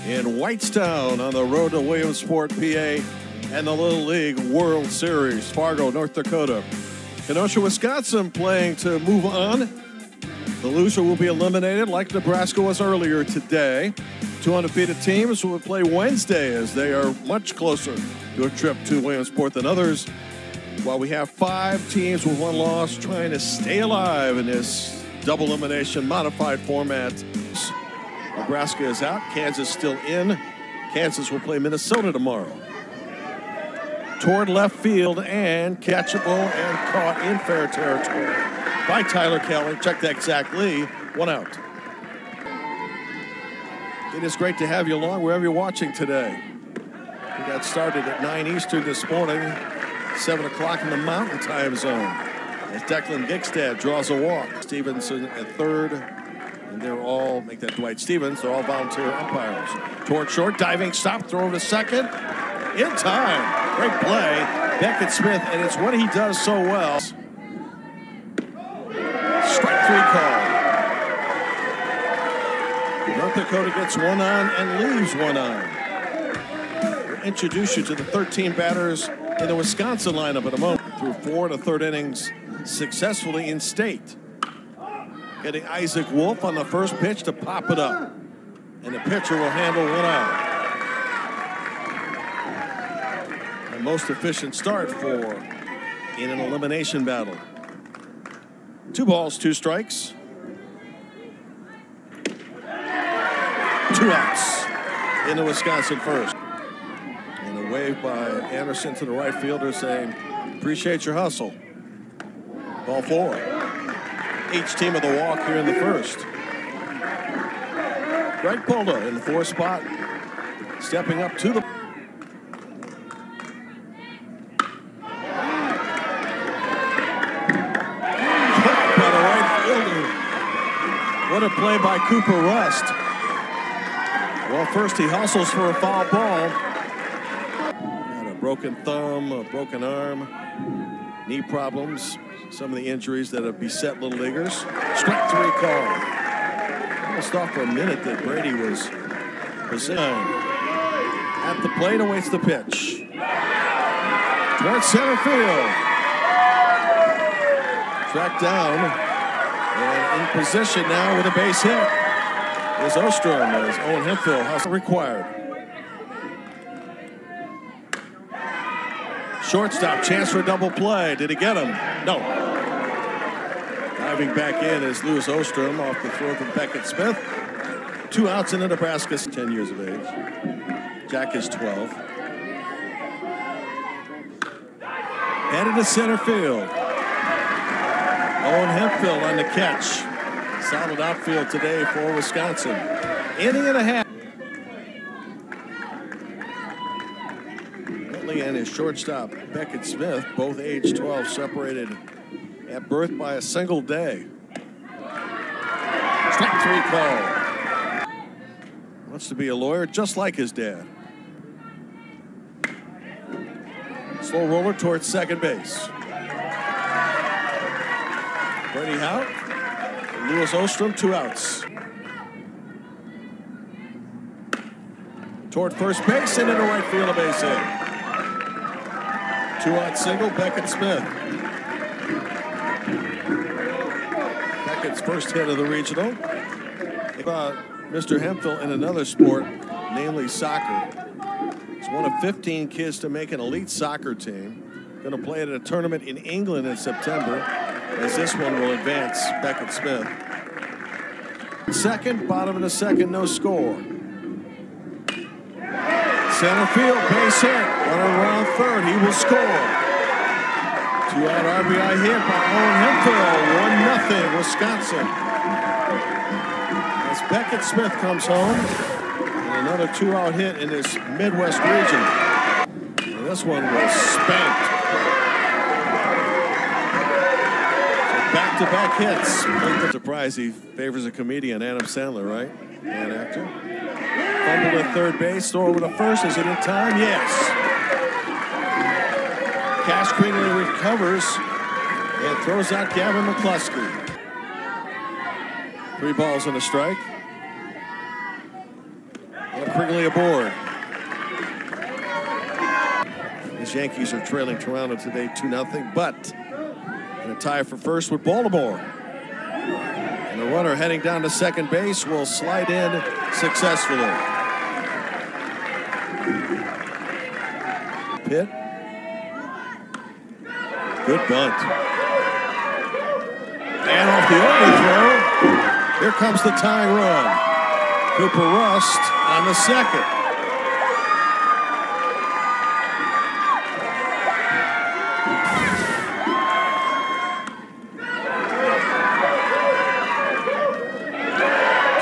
in Whitestown on the road to Williamsport, PA, and the Little League World Series. Fargo, North Dakota. Kenosha, Wisconsin playing to move on. The loser will be eliminated like Nebraska was earlier today. Two undefeated teams will play Wednesday as they are much closer to a trip to Williamsport than others. While we have 5 teams with 1 loss trying to stay alive in this double elimination modified format. Nebraska is out. Kansas still in. Kansas will play Minnesota tomorrow. Toward left field and catchable and caught in fair territory by Tyler Kelly. Check that exactly. 1 out. It is great to have you along wherever you're watching today. We got started at 9 Eastern this morning, 7 o'clock in the Mountain Time Zone. As Declan Gigstad draws a walk. Stevenson at third, and they're all, make that Dwight Stevens, they're all volunteer umpires. Toward short, diving stop, throw to second. In time. Great play. Beckett Smith, and it's what he does so well. Strike 3 call. North Dakota gets 1 on and leaves 1 on. We'll introduce you to the 13 batters in the Wisconsin lineup in a moment. Through 4 to 3rd innings successfully in state. Getting Isaac Wolf on the first pitch to pop it up. And the pitcher will handle 1 out. The most efficient start in an elimination battle. 2 balls, 2 strikes. 2 outs in the Wisconsin first. And a wave by Anderson to the right fielder saying, appreciate your hustle. Ball 4. Each team of the walk here in the first. Greg Polda in the 4th spot. Stepping up to the... Caught by the right fielder. What a play by Cooper Rust. Well, first he hustles for a foul ball. Got a broken thumb, a broken arm, knee problems, some of the injuries that have beset little leaguers. Strike 3 call. Almost thought for a minute that Brady was in. At the plate, awaits the pitch. Towards center field. Tracked down and in position now with a base hit. Is Ostrom as Owen Hemphill has required. Shortstop, chance for a double play. Did he get him? No. Diving back in is Lewis Ostrom off the throw from Beckett Smith. 2 outs in the Nebraska, 10 years of age. Jack is 12. Headed to center field. Owen Hemphill on the catch. Solid outfield today for Wisconsin. Inning and a half. Bentley and his shortstop, Beckett Smith, both age 12, separated at birth by a single day. Strike 3 call. Wants to be a lawyer just like his dad. Slow roller towards second base. Brady out. Lewis Ostrom, 2 outs. Toward first base and into right field, a base hit. 2-out single, Beckett Smith. Beckett's first hit of the regional. About Mr. Hemphill in another sport, namely soccer. He's one of 15 kids to make an elite soccer team. Going to play at a tournament in England in September, as this one will advance Beckett Smith. Second, bottom of the second, no score. Center field, base hit. Runner around third, he will score. 2-out RBI hit by Owen Hemphill. 1-0 Wisconsin. As Beckett Smith comes home, and another 2-out hit in this Midwest region. And this one was spanked. Back-to-back hits. I'm surprised he favors a comedian, Adam Sandler, right? And actor. Fumbled at third base, throw over to first. Is it in time? Yes. Cash Kringley recovers and throws out Gavin McCluskey. 3 balls and a strike. And Langley aboard. The Yankees are trailing Toronto today 2-0, but in a tie for first with Baltimore. And the runner heading down to second base will slide in successfully. Pitt. Good bunt. And off the overthrow, here comes the tying run. Cooper Rust on the second.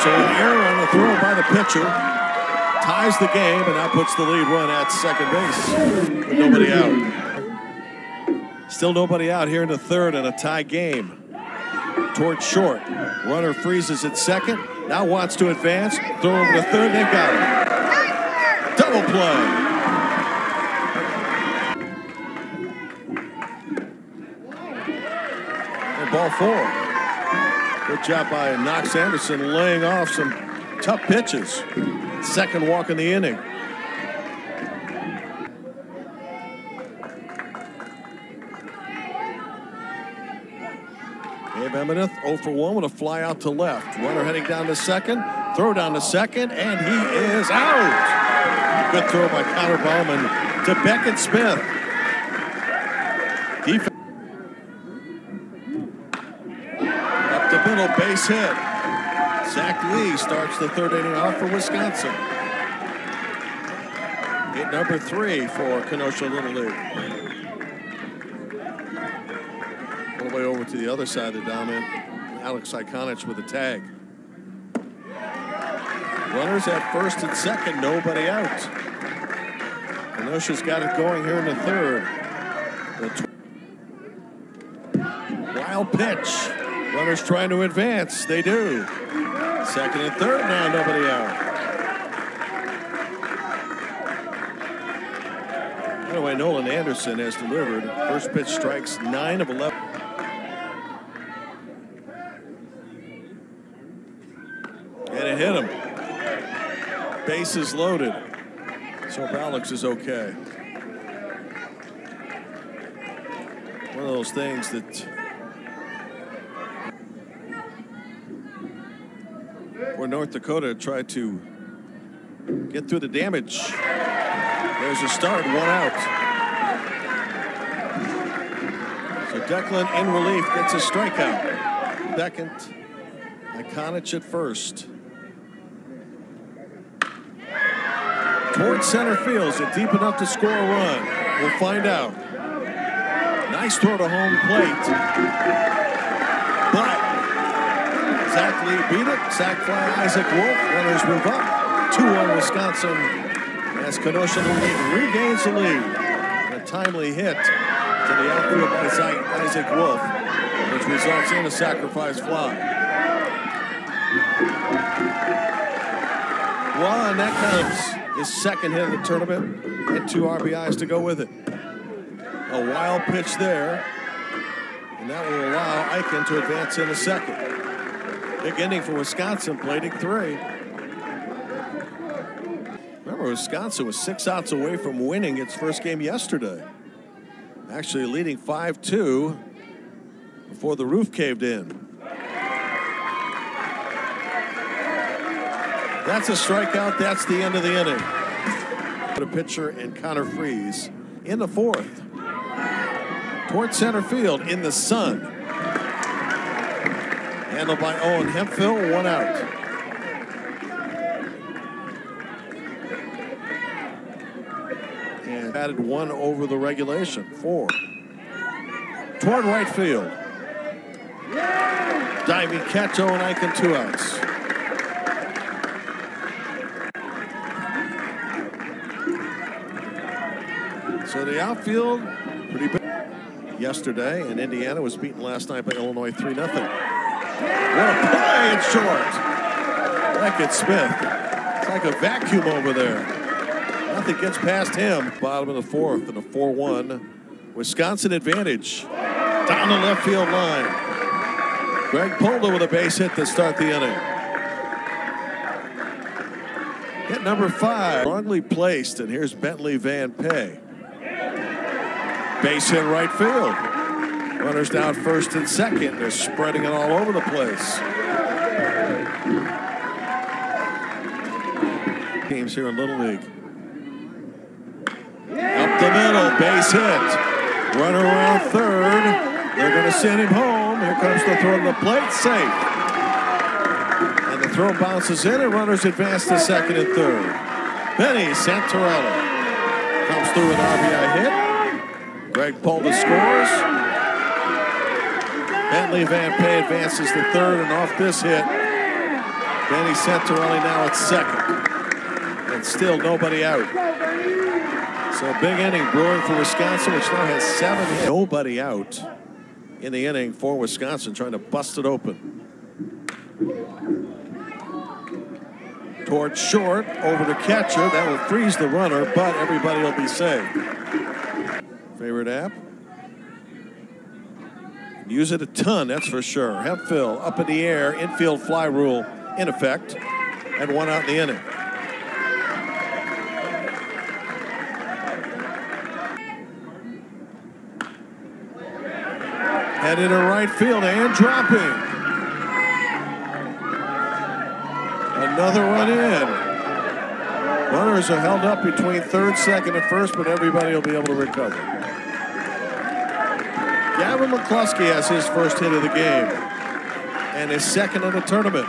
So an error on the throw by the pitcher ties the game, and that puts the lead run at second base with nobody out. Still nobody out here in the third in a tie game. Towards short. Runner freezes at second. Now wants to advance. Throw over to third. They got him. Double play. And ball four. Good job by Knox Anderson laying off some tough pitches. Second walk in the inning. Abe Emmenith 0 for 1 with a fly out to left. Runner heading down to second. Throw down to second, and he is out. Good throw by Connor Bauman to Beckett Smith. Defense. Up the middle, base hit. Zach Lee starts the third inning off for Wisconsin. Hit number 3 for Kenosha Little League. All the way over to the other side of the diamond. Alex Ikonich with a tag. Runners at first and second, nobody out. Kenosha's got it going here in the third. Wild pitch. Runners trying to advance. They do. Second and third, now nobody out. By the way, Nolan Anderson has delivered. First pitch strikes 9 of 11. And it hit him. Bases loaded. So Alex is okay. One of those things that where North Dakota tried to get through the damage. There's a start, 1 out. So Declan in relief gets a strikeout. Second, Ikonich at first. Towards center field. Is it deep enough to score a run? We'll find out. Nice throw to home plate. But Zach Lee beat it. Sac fly Isaac Wolf. Runners move up. 2-1 Wisconsin as Kenosha regains the lead. And a timely hit to the outfield by Isaac Wolf, which results in a sacrifice fly. Well, and that comes his second hit of the tournament and 2 RBIs to go with it. A wild pitch there, and that will allow Eichen to advance in a second. Big inning for Wisconsin, plating 3. Remember, Wisconsin was 6 outs away from winning its first game yesterday. Actually leading 5-2 before the roof caved in. That's a strikeout. That's the end of the inning. The pitcher and Connor Freeze in the 4th. Towards center field in the sun. Handled by Owen Hemphill, 1 out. And batted 1 over the regulation, 4. Toward right field. Diving catch, Owen Eichen, 2 outs. So the outfield, pretty big yesterday, and Indiana was beaten last night by Illinois 3-0. What a play, it's short. Beckett Smith. It's like a vacuum over there. Nothing gets past him. Bottom of the 4th and a 4-1 Wisconsin advantage. Down the left field line. Greg Polda with a base hit to start the inning. Hit number 5, wrongly placed, and here's Bentley Van Pay. Base hit right field. Runners down first and second. They're spreading it all over the place. Games here in Little League. Up the middle, base hit. Runner around third. They're going to send him home. Here comes the throw to the plate, safe. And the throw bounces in, and runners advance to second and third. Benny Santorelli comes through an RBI hit. Greg Polda scores. Bentley Van Pay advances to third, and off this hit, Benny Santorelli now at second. And still nobody out. So big inning brewing for Wisconsin, which now has 7 hits. Nobody out in the inning for Wisconsin, trying to bust it open. Towards short, over the catcher. That will freeze the runner, but everybody will be safe. Favorite app? Use it a ton, that's for sure. Hemphill up in the air, infield fly rule in effect, and 1 out in the inning. Headed to right field and dropping. Another run in. Runners are held up between third, second, and first, but everybody will be able to recover. Gavin McCluskey has his first hit of the game and his second in the tournament.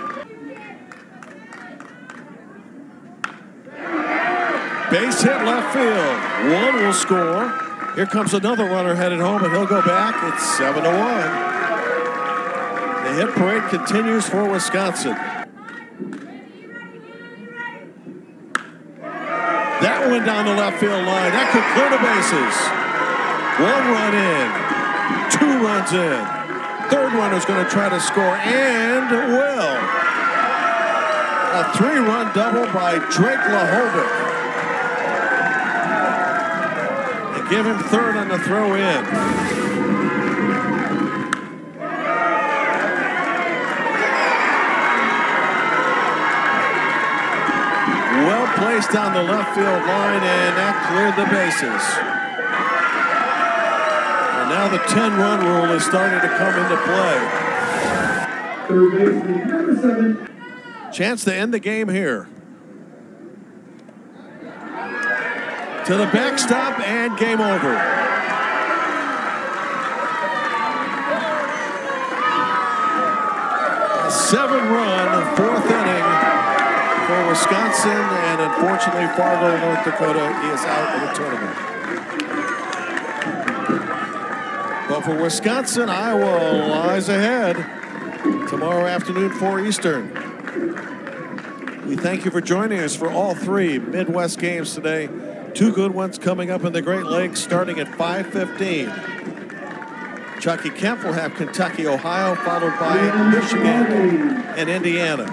Base hit left field. 1 will score. Here comes another runner headed home, and he'll go back. It's 7-1. The hit parade continues for Wisconsin. That went down the left field line. That could clear the bases. 1 run in. 2 runs in. Third runner's going to try to score, and will. A 3-run double by Drake Lahovic. And give him third on the throw in. Well placed on the left field line, and that cleared the bases. Now the 10-run rule is starting to come into play. Chance to end the game here. To the backstop, and game over. A 7-run 4th inning for Wisconsin, and unfortunately Fargo, North Dakota is out of the tournament. But for Wisconsin, Iowa lies ahead tomorrow afternoon, 4 Eastern. We thank you for joining us for all 3 Midwest games today. 2 good ones coming up in the Great Lakes starting at 5:15. Chucky Kemp will have Kentucky, Ohio, followed by Michigan and Indiana.